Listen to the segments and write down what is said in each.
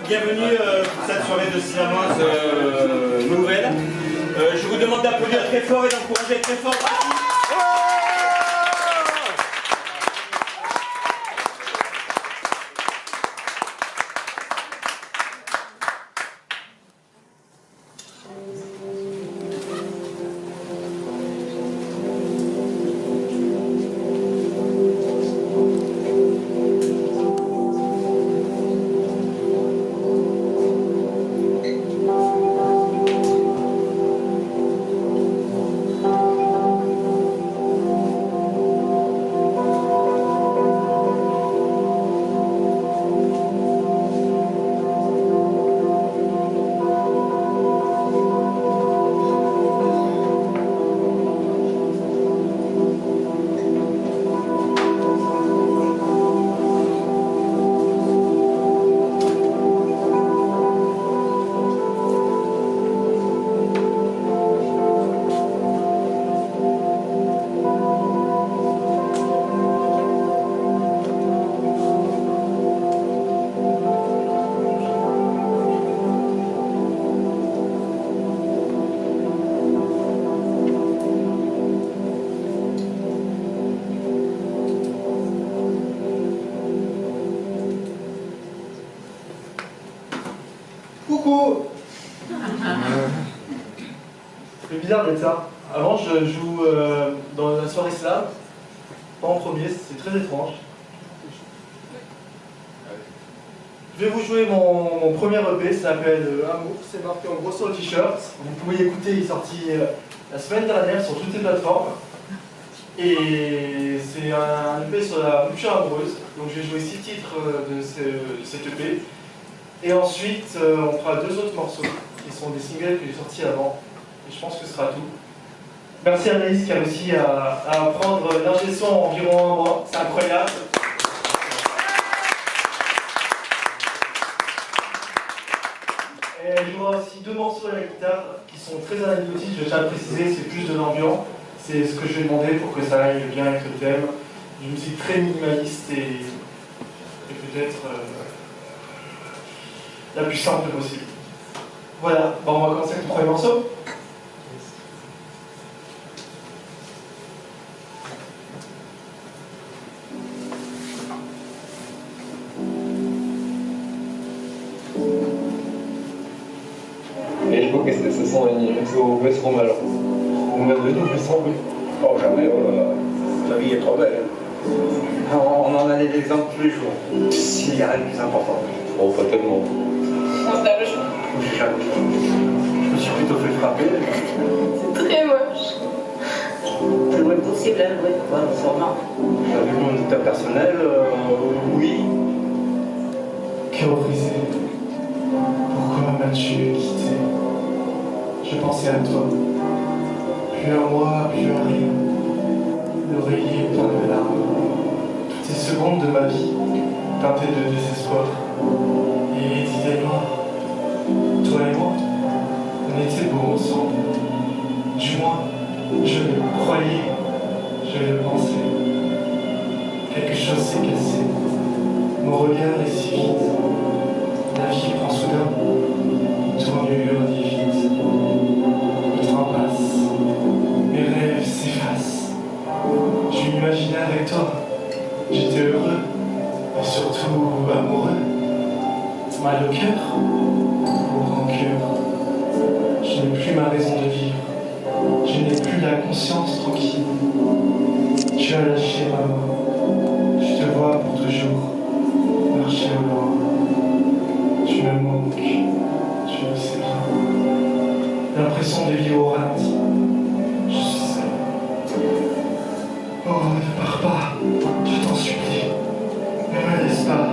bienvenue pour cette soirée de Siamoise nouvelle. Je vous demande d'applaudir très fort et d'encourager très fort. Coucou. C'est bizarre d'être ça. Avant, je joue dans la soirée slam. Pas en premier, c'est très étrange. Je vais vous jouer mon premier EP, ça s'appelle Amour. C'est marqué en gros sur le t-shirt. Vous pouvez l'écouter, il est sorti la semaine dernière sur toutes les plateformes. Et c'est un EP sur la rupture amoureuse. Donc je vais jouer 6 titres de cet EP. Et ensuite, on fera 2 autres morceaux qui sont des singles que j'ai sortis avant. Et je pense que ce sera tout. Merci à Anaïs qui a réussi à apprendre l'ingé son en environ un mois. C'est incroyable. Et il y aura aussi 2 morceaux à la guitare qui sont très anecdotiques. Je tiens à le préciser, c'est plus de l'ambiance. C'est ce que je vais demander pour que ça aille bien avec le thème. Une musique très minimaliste et peut-être la plus simple possible. Voilà, bon, on va commencer avec le premier morceau. Et je crois que ce sont au Westrom alors. On vient de nous, Westrom, oui. Oh, jamais, la vie est trop belle. On en a des exemples tous les jours. S'il y a rien de plus important. Oh, pas tellement. Je me suis plutôt fait frapper. C'est très moche. Le moins possible, hein, oui, voilà, sûrement. T'as vu mon état personnel, oui. Cœur brisé. Pourquoi m'as-tu quitté? Je pensais à toi. Plus à moi, plus à rien. L'oreiller plein de larmes. Toutes ces secondes de ma vie, teintées de désespoir. Et d'idées noires. Toi et moi, on était beaux ensemble. Du moins, je le croyais, je le pensais. Quelque chose s'est cassé. Mon regard est si vite. La vie prend soudain une tournure divine. Le train passe. Mes rêves s'effacent. Je m'imaginais avec toi. J'étais heureux et surtout amoureux. Mal au cœur, au rancœur. Je n'ai plus ma raison de vivre. Je n'ai plus la conscience tranquille. Tu as lâché ma main. Je te vois pour toujours marcher au loin. Tu me manques, tu le sais bien. L'impression de vivre au ralenti. Je suis seul. Oh, ne pars pas, je t'en supplie. Ne me laisse pas,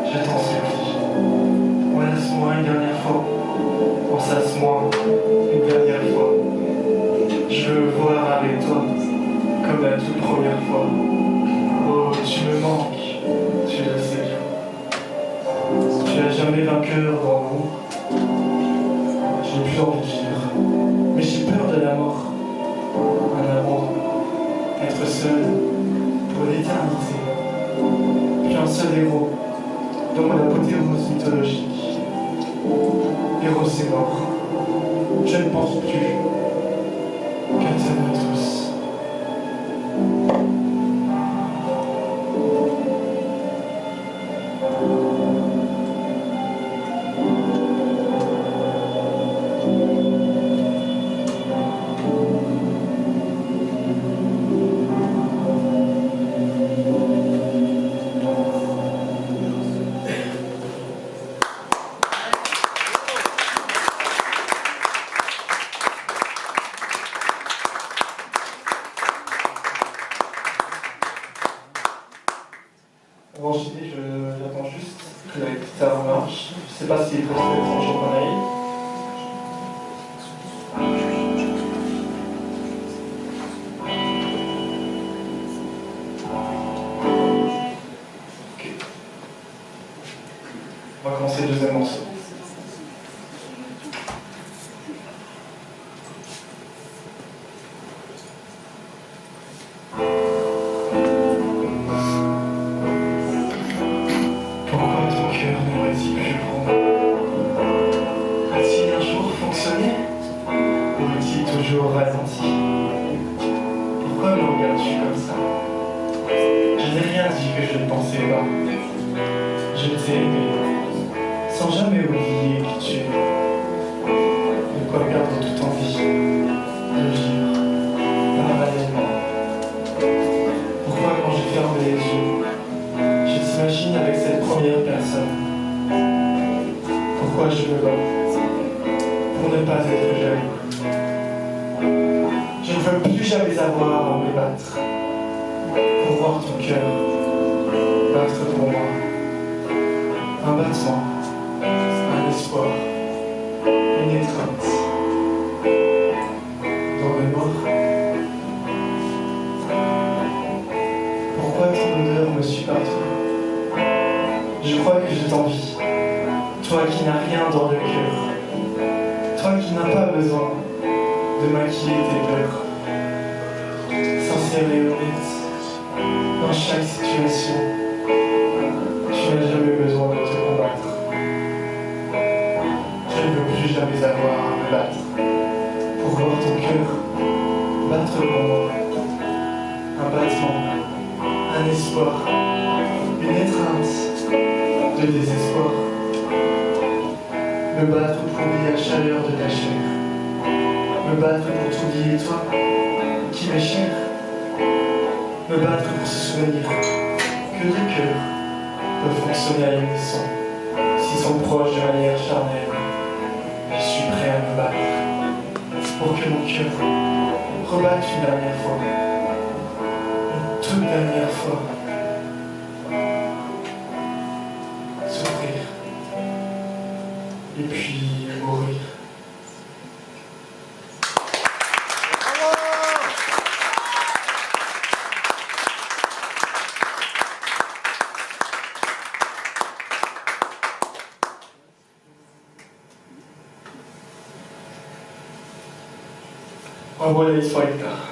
je t'en supplie. Laisse-moi une dernière fois. Ensasse-moi une dernière fois. Je veux voir avec toi comme la toute première fois. Oh, tu me manques, tu le sais bien. Tu n'as jamais vainqueur dans l'amour. J'ai plus envie de vivre, mais j'ai peur de la mort. Un amour, être seul pour l'éternité. Puis un seul héros, dont l'apothéose mythologique. c'est mort. Je ne pense plus qu'à t'aimer tous. Avant j'étais, j'attends juste que la guitare marche. Je sais pas s'il est très étranger mon avis. Ok. On va commencer le deuxième morceau. Toujours ralenti. Pourquoi me regardes-tu comme ça? Je n'ai rien dit que je ne pensais pas. Je t'ai aimé, sans jamais oublier qui tu es. De quoi perdre toute envie de vivre parallèlement. Pourquoi quand je ferme les yeux, je t'imagine avec cette première personne? Pourquoi je me bats pour ne pas être jaloux? Je ne veux plus jamais avoir à me battre pour voir ton cœur battre pour moi. Un battement, un espoir, une étreinte dans le noir. Pourquoi ton odeur me suit partout? Je crois que je t'envie, toi qui n'as rien dans le cœur, toi qui n'as pas besoin de maquiller tes peurs. Sincère et honnête, dans chaque situation, tu n'as jamais besoin de te combattre. Je ne veux plus jamais avoir à me battre pour voir ton cœur battre pour moi. Un battement, un espoir, une étreinte de désespoir. Me battre pour oublier la chaleur de ta chair. Me battre pour t'oublier toi, qui m'est cher. Me battre pour se souvenir que deux cœurs peuvent fonctionner à l'unisson. S'ils sont proches de manière charnelle, je suis prêt à me battre pour que mon cœur rebatte une dernière fois, une toute dernière fois. Souffrir et puis mourir. Envoie la histoire guitare.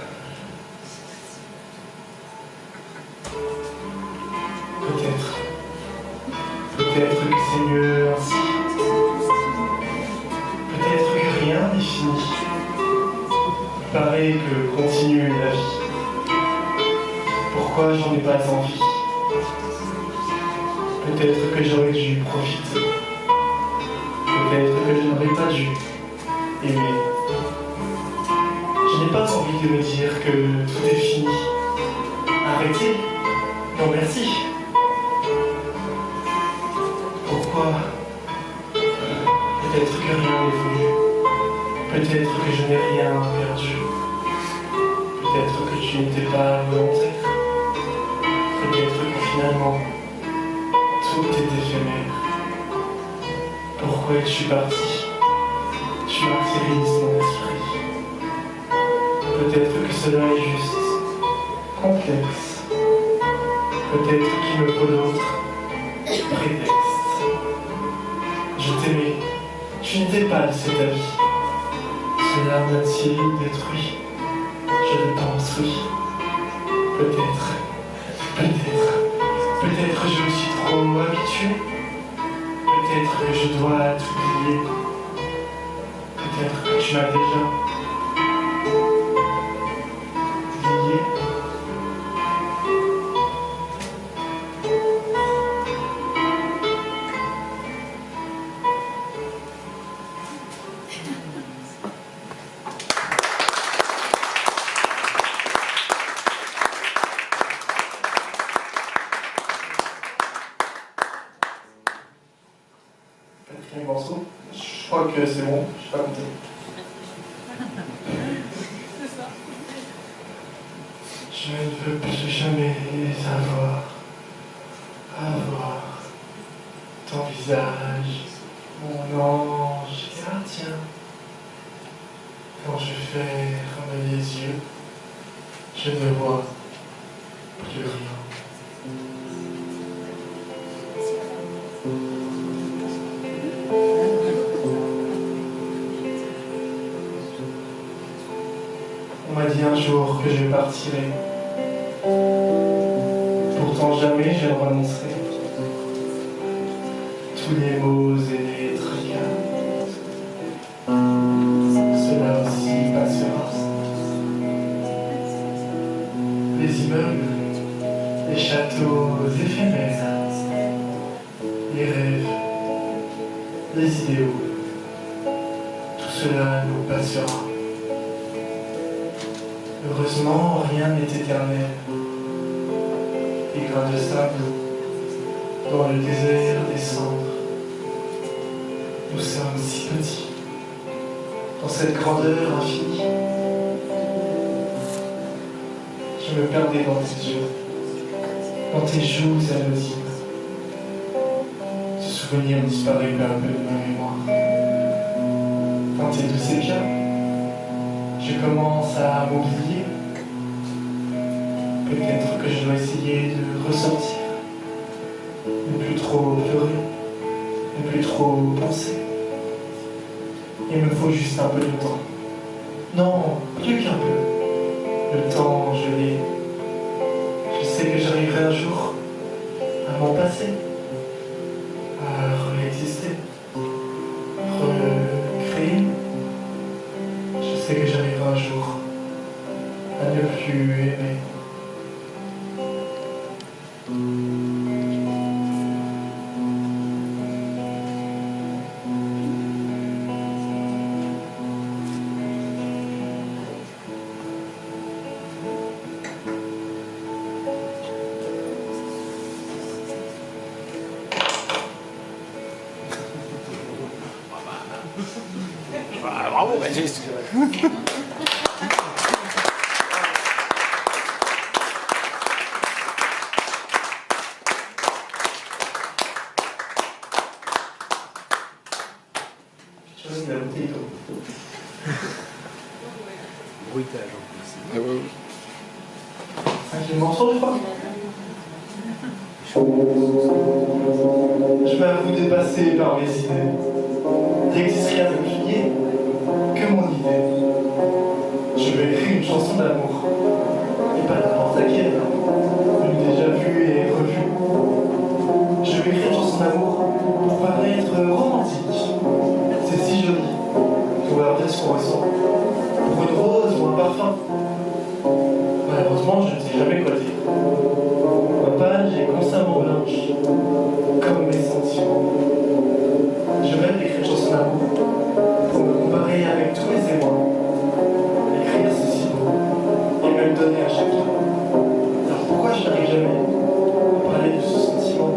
Peut-être que c'est mieux ainsi. Peut-être que rien n'est fini. Il paraît que continue la vie. Pourquoi j'en ai pas envie? Peut-être que j'aurais dû profiter. Peut-être que je n'aurais pas dû aimer. Je n'ai pas envie de me dire que tout est fini. Arrêtez. Non merci. Pourquoi? Peut-être que rien n'est voulu. Peut-être que je n'ai rien perdu. Peut-être que tu n'étais pas volontaire. Peut-être que finalement, tout est éphémère. Pourquoi es-tu parti? Tu martyrises mon esprit. Peut-être que cela est juste complexe. Peut-être qu'il me faut d'autres prétextes. Je t'aimais, tu n'étais pas de cet avis. Cela m'a-t-il détruit? Je le pense, oui. Peut-être je me suis trop habitué. Peut-être que je dois t'oublier. Peut-être que tu m'as déjà lié. Quatrième morceau. Je crois que c'est bon, je sais pas compter. Je ne veux plus jamais avoir ton visage, mon ange gardien. Quand je ferme les yeux, je ne vois plus rien. On m'a dit un jour que je partirais. Pourtant jamais je ne renoncerai. Tous les mots et les trias, cela aussi passera. Les immeubles, les châteaux éphémères, les rêves, les idéaux, tout cela nous passera. Heureusement, rien n'est éternel. Des grains de sable dans le désert des cendres. Nous sommes si petits dans cette grandeur infinie. Je me perdais dans tes yeux, dans tes joues anonymes. Ce souvenir disparaît peu à peu de ma mémoire. Dans tes doux sépia, je commence à m'oublier. Peut-être que je dois essayer de ressortir, ne plus trop pleurer, ne plus trop penser. Il me faut juste un peu de temps. Non, plus qu'un peu. Le temps, je l'ai. Je sais que j'arriverai un jour à m'en passer, à réexister, recréer. Je sais que j'arriverai un jour à ne plus aimer. Bravo, Baptiste. Je choisis la bouteille d'eau. Bruitage en plus. Cinquième morceau, je crois. Je m'avoue dépassé par mes idées. Il n'existe rien de plus lié que mon idée. Je vais écrire une chanson d'amour. Et pas n'importe laquelle. Une déjà vue et revue. Je vais écrire une chanson d'amour pour paraître romantique. C'est si joli. On va dire ce qu'on ressent. Pour une rose ou un parfum. Malheureusement, je ne sais jamais quoi dire. Ma page est constamment blanche, comme mes sentiments. Je rêve d'écrire une chanson d'amour pour me comparer avec tous mes émois. Écrire, c'est si beau, et me le donner à chacun. Alors pourquoi je n'arrive jamais à parler de ce sentiment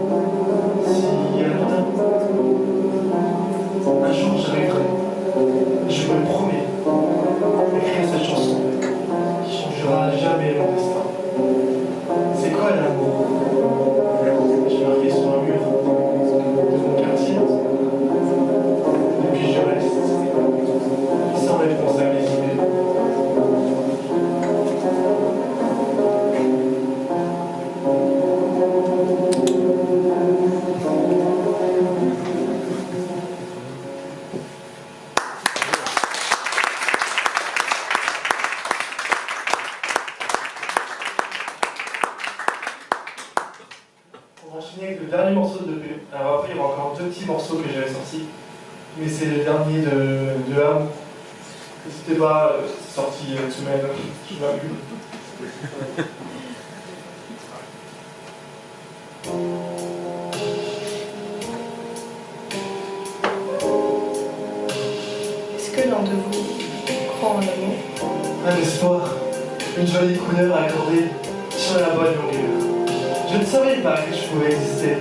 si anodin? Un jour j'arriverai, je me le promets, écrire cette chanson qui changera jamais mon destin. C'est quoi l'amour? J'ai marqué sur un mur de mon quartier. Et puis je reste sans réponse à mes idées. On va enchaîner avec le dernier morceau de EP. Alors après, il y aura encore deux petits morceaux que j'avais sortis. Mais c'est le dernier de Ham. N'hésitez pas, c'est sorti il y a une semaine, je l'ai vu. Est-ce que l'un de vous croit en l'amour? Un espoir, une jolie couleur accordée sur la bonne longueur. Je ne savais pas que je pouvais exister.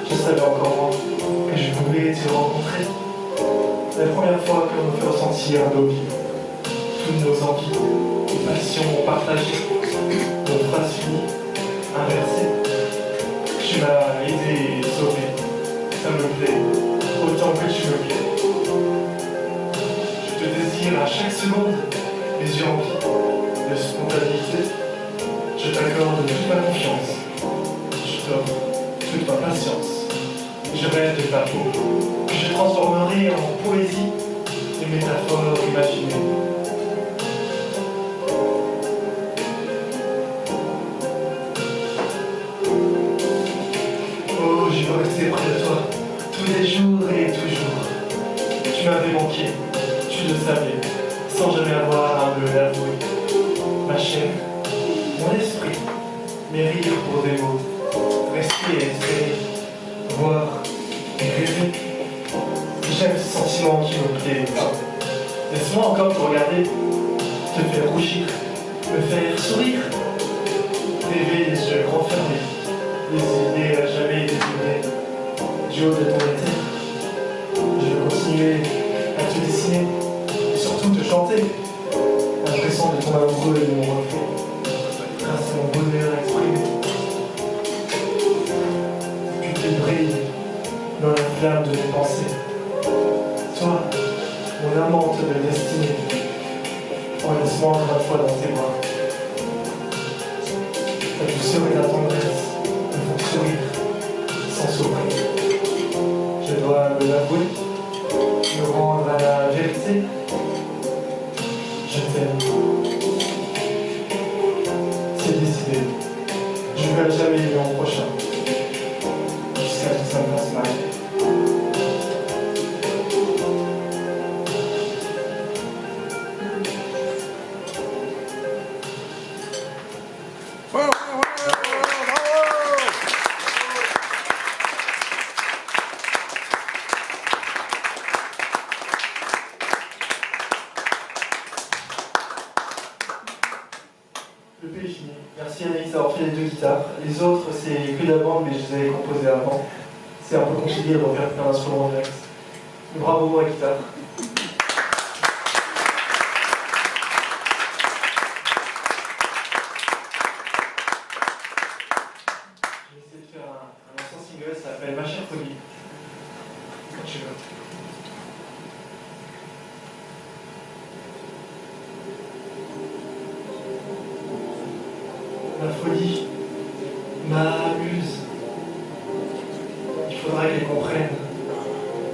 Je savais encore moins que je pouvais te rencontrer. La première fois que l'on me fait ressentir nos vies, toutes nos envies, nos passions partagées, nos phrases finies, inversées. Tu m'as aidé et sauvé. Ça me plaît, autant que tu me plais. Je te désire à chaque seconde, les yeux remplis de spontanéité. Je t'accorde toute ma confiance. Je t'offre toute ma patience. Je rêve de ta peau, que je transformerai en poésie et métaphores imaginées. Oh, je veux rester près de toi, tous les jours et toujours. Tu m'avais manqué, tu le savais, sans jamais avoir à me l'avouer. Ma chair, mon esprit, mes rires pour des mots, rester et espérer, voir et rêver. J'aime ce sentiment qui me plaît. Laisse-moi encore te regarder, te faire rougir, me faire sourire, rêver les yeux grands fermés, les idées à jamais détournées, du haut de ton été. Je veux continuer à te dessiner et surtout te chanter, l'impression de ton amoureux et de mon reflet, grâce à mon bonheur exprimé. Puis brille dans la flamme de mes pensées. Toi, mon amante de destinée, oh, laisse-moi encore une fois dans tes bras. Ta douceur et ta tendresse me font sourire sans sourire. Je dois me l'avouer, me rendre à la vérité. Je t'aime. C'est décidé. Je ne vais jamais aimer mon prochain. Jusqu'à ce que ça me fasse mal. Le P est fini. Merci Anaïs d'avoir fait les deux guitares. Les autres, c'est que de la bande, mais je les avais composés avant. C'est un peu compliqué de refaire un instrument en direct. Bravo à la guitare. Je vais essayer de faire un ancien single, ça s'appelle Ma chère folie. Quand tu veux. La folie m'amuse. Il faudra qu'elle comprenne.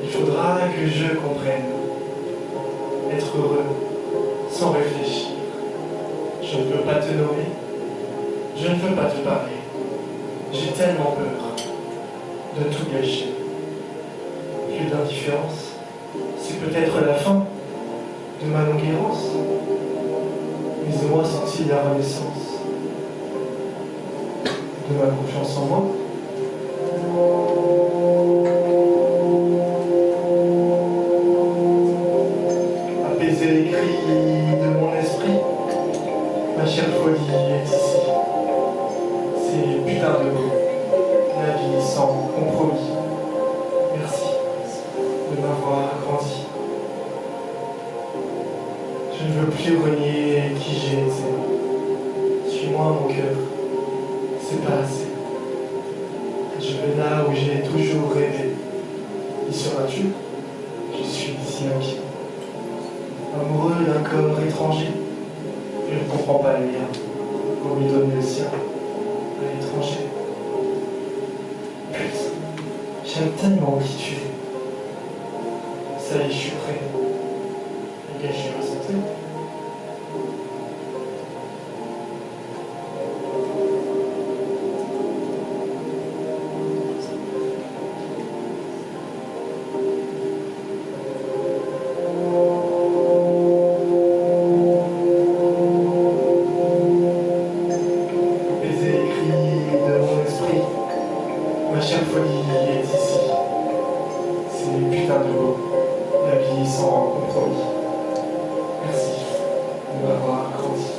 Il faudra que je comprenne. Être heureux sans réfléchir. Je ne peux pas te nommer. Je ne peux pas te parler. J'ai tellement peur de tout gâcher. Plus d'indifférence, c'est peut-être la fin de ma longue errance. Mais moi senti la renaissance de ma confiance en moi. Apaiser les cris de mon esprit, ma chère folie est ici. C'est putain de beau, la vie sans compromis. Merci de m'avoir grandi. Je ne veux plus renier qui j'ai été. Suis-moi mon cœur. C'est pas assez. Je vais là où j'ai toujours rêvé. Y seras-tu? Je suis ici inquiet. Amoureux d'un corps étranger, je ne comprends pas les liens pour lui donner le sien à l'étranger. Putain, j'aime tellement qui tu es. Ça y est, je suis prêt. Les gars, je vais ressentir. C'est putain de beau. La vie sans compromis. Merci de m'avoir grandi.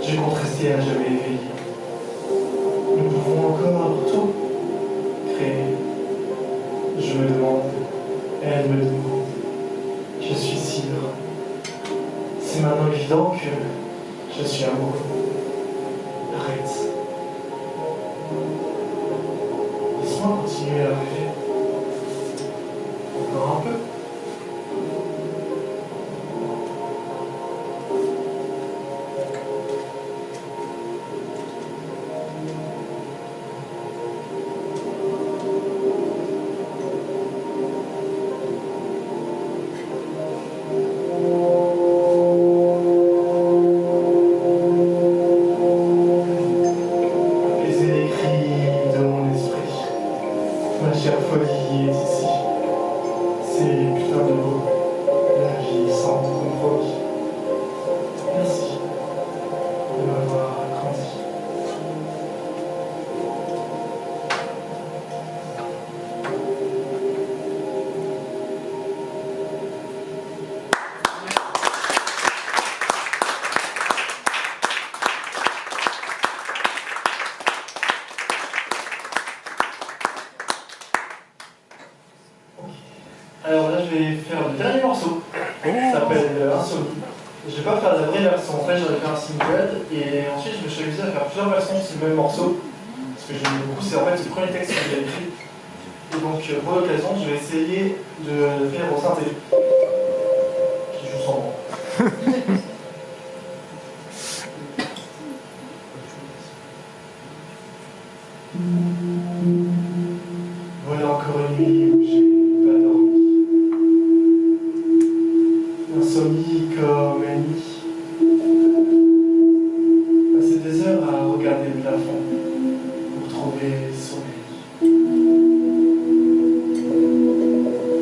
Je compte rester à jamais éveillé. Nous pouvons encore tout créer. Je me demande, elle me demande. Je suis si heureux. C'est maintenant évident que je suis amoureux. Arrête. Laisse-moi continuer à rêver. Encore un peu. Apaiser les cris de mon esprit. Ma chère folie est ici. C'est putain de beau. La vie sans compromis. Merci de m'avoir grandi. Alors là, je vais faire le dernier morceau. Ça s'appelle Insomnie. Je vais pas faire la vraie version. En fait, j'aurais fait un single et ensuite je me suis amusé à faire plusieurs versions sur le même morceau. Parce que j'aime beaucoup. C'est en fait le premier texte que j'ai écrit. Et donc, pour l'occasion, je vais essayer de le faire au synthé. Qui joue sans moi. Voilà encore une nuit où j'ai pas dormi. Insomnie comme ennemi. Passer des heures à regarder le plafond pour trouver sommeil.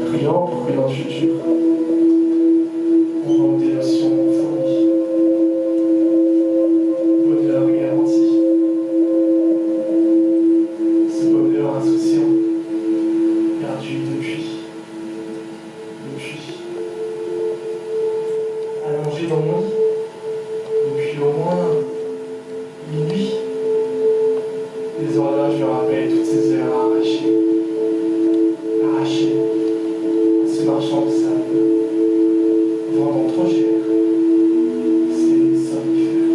Priant pour que dans le futur, on rende des notions fournies. Bonheur garanti. Ce bonheur insouciant, perdu depuis. Allongé dans mon lit, depuis au moins minuit. Les horloges me rappellent toutes ces heures arrachées. Arrachées à ce marchand de sable, vendant trop cher. C'est somnifère.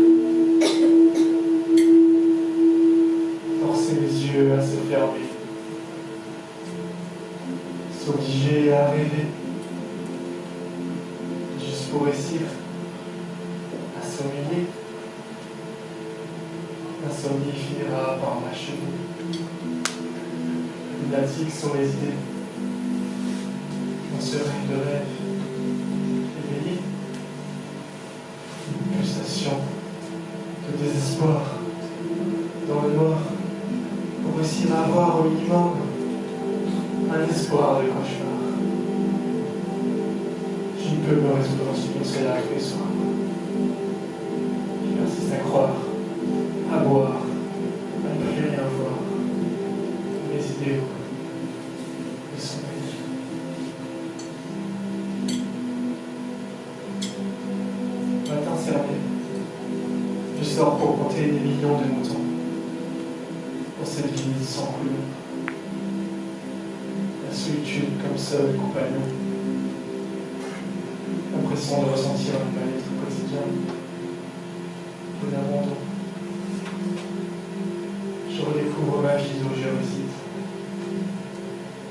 Forcer les yeux à se fermer. S'obliger à rêver. Juste pour réussir à sommeiller. L'insomnie finira par m'achever. Lunatique sont les idées. Mon seul rêve de rêve. Éveillé. Une pulsation de désespoir. Dans le noir. Pour réussir à avoir au minimum un espoir de cauchemar. Je ne peux me résoudre sur ce qu'elle a fait ce soir. Je persiste à croire, à boire, à ne plus rien voir. Mes idéaux, le sommeil. Matin cerné, je sors pour compter des millions de moutons. Pour cette vie sans couleur. La solitude comme seul compagnon. L'impression de ressentir un mal-être quotidien, de l'abandon. Je redécouvre ma vie où je réside,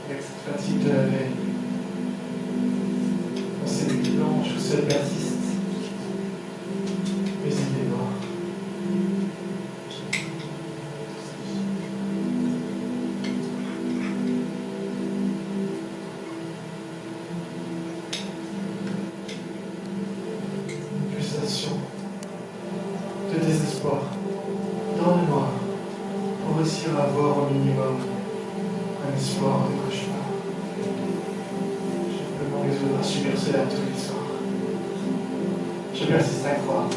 avec cette fatigue de la veille. Dans ces nuits blanches où seul persiste mes idées noires. De désespoir, dans le noir, pour réussir à avoir au minimum un espoir de cauchemar. Je peux m'en résoudre à subir cela tous les soirs. Je persiste à croire,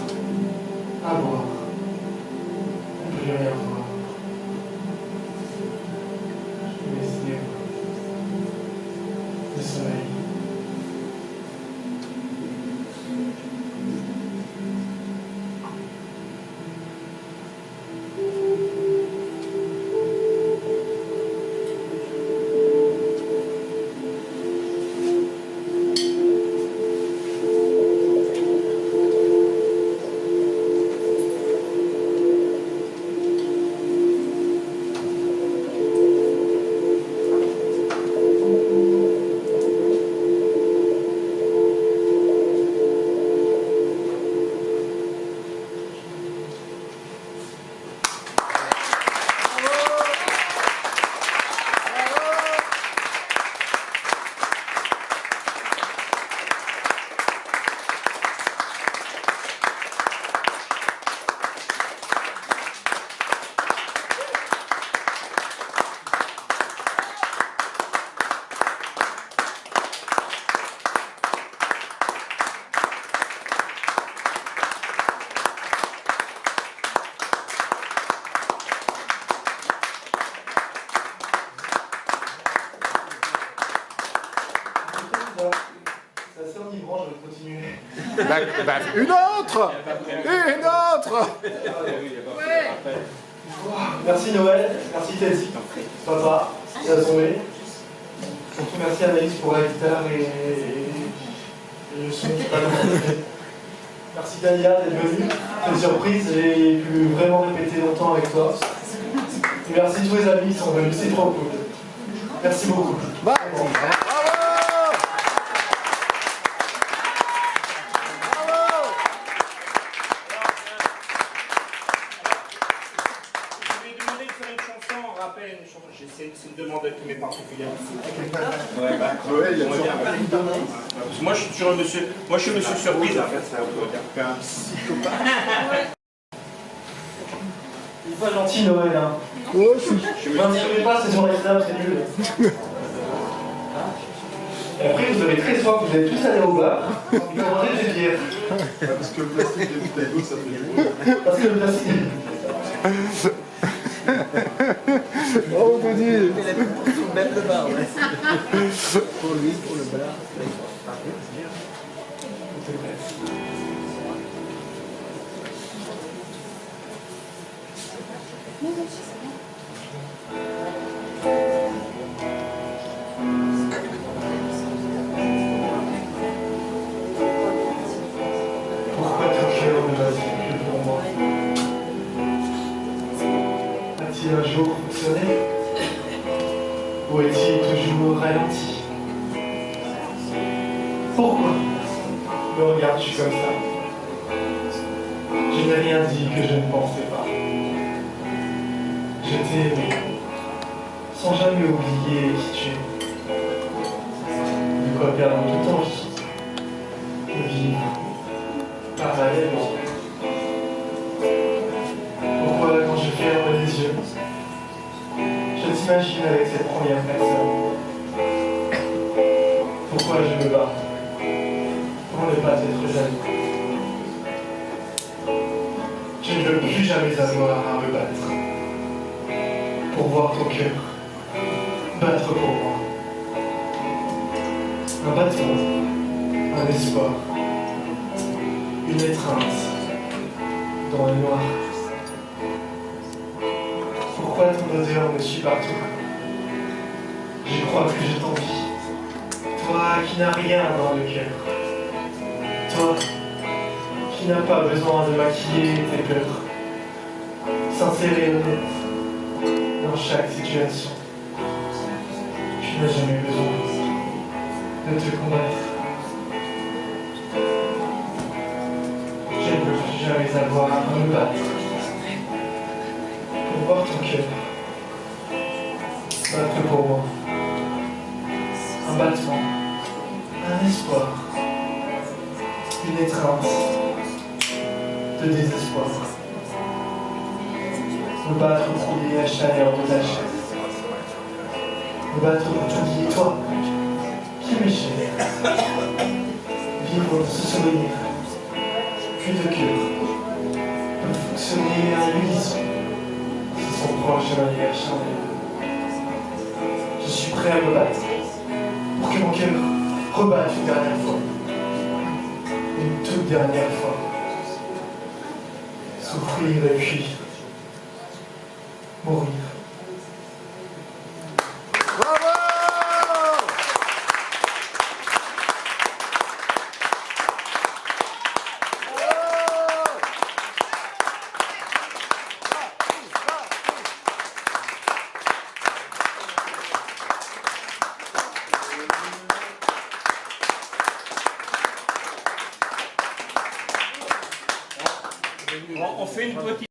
à boire, à ne plus rien voir. Mes idées. soleil. C'est assez enivrant, je vais continuer. Une autre. Merci Noël, merci Teddy, papa, et à Zoé. Surtout merci Anaïs pour la guitare et le son. Merci Daniela d'être venue, c'est une surprise, j'ai pu vraiment répéter longtemps avec toi. Et merci tous les amis qui sont venus, c'est trop cool. Merci beaucoup. Bravo. C'est une demande qui m'est particulière. Ouais, bah, moi, je suis toujours monsieur. Moi, je suis monsieur surprise, en fait. Ça veut dire qu'un psychopathe. Il est pas gentil, Noël. Hein. Je m'inspirez pas, c'est sur l'islam, c'est nul. Et après, vous avez très soif, vous êtes tous allés au bar. Vous demandez des bières. Parce que le plastique des bouteilles d'eau, ça fait du bruit. Parce que le plastique. Oh, Teddy. Il a tout pour soumettre le bar, ouais. Pour lui, pour le bar. Pourquoi ton cœur ne bat-il plus pour moi? A-t-il un jour fonctionné? Ou est-il toujours ralenti? Pourquoi me regardes-tu comme ça? Je n'ai rien dit que je ne pensais pas. Je t'ai aimé, sans jamais oublier qui tu es. De quoi perdre toute envie de vivre parallèlement. Pourquoi quand je ferme les yeux, je t'imagine avec cette première personne? Pourquoi je me bats pour ne pas être jaloux? Je ne veux plus jamais avoir à me battre pour voir ton cœur battre pour moi. Un battement, un espoir, une étreinte dans le noir. Pourquoi ton odeur me suit partout? Je crois que je t'envie. Toi qui n'as rien dans le cœur. Toi qui n'as pas besoin de maquiller tes peurs. Sincère et honnête dans chaque situation. Tu n'as jamais besoin de te combattre. Je ne veux plus jamais avoir à me battre pour voir ton cœur battre pour moi. Un battement, un espoir, une étreinte de désespoir. Me battre pour oublier la chaleur de ta chair. Me battre pour t'oublier toi, qui m'es cher. Vivre de ce souvenir, puis de cœur, peut fonctionner à l'unisson. Si son proche de manière charnelle. Je suis prêt à me battre pour que mon cœur rebatte une dernière fois. Une toute dernière fois. Souffrir et puis mourir. On fait une petite...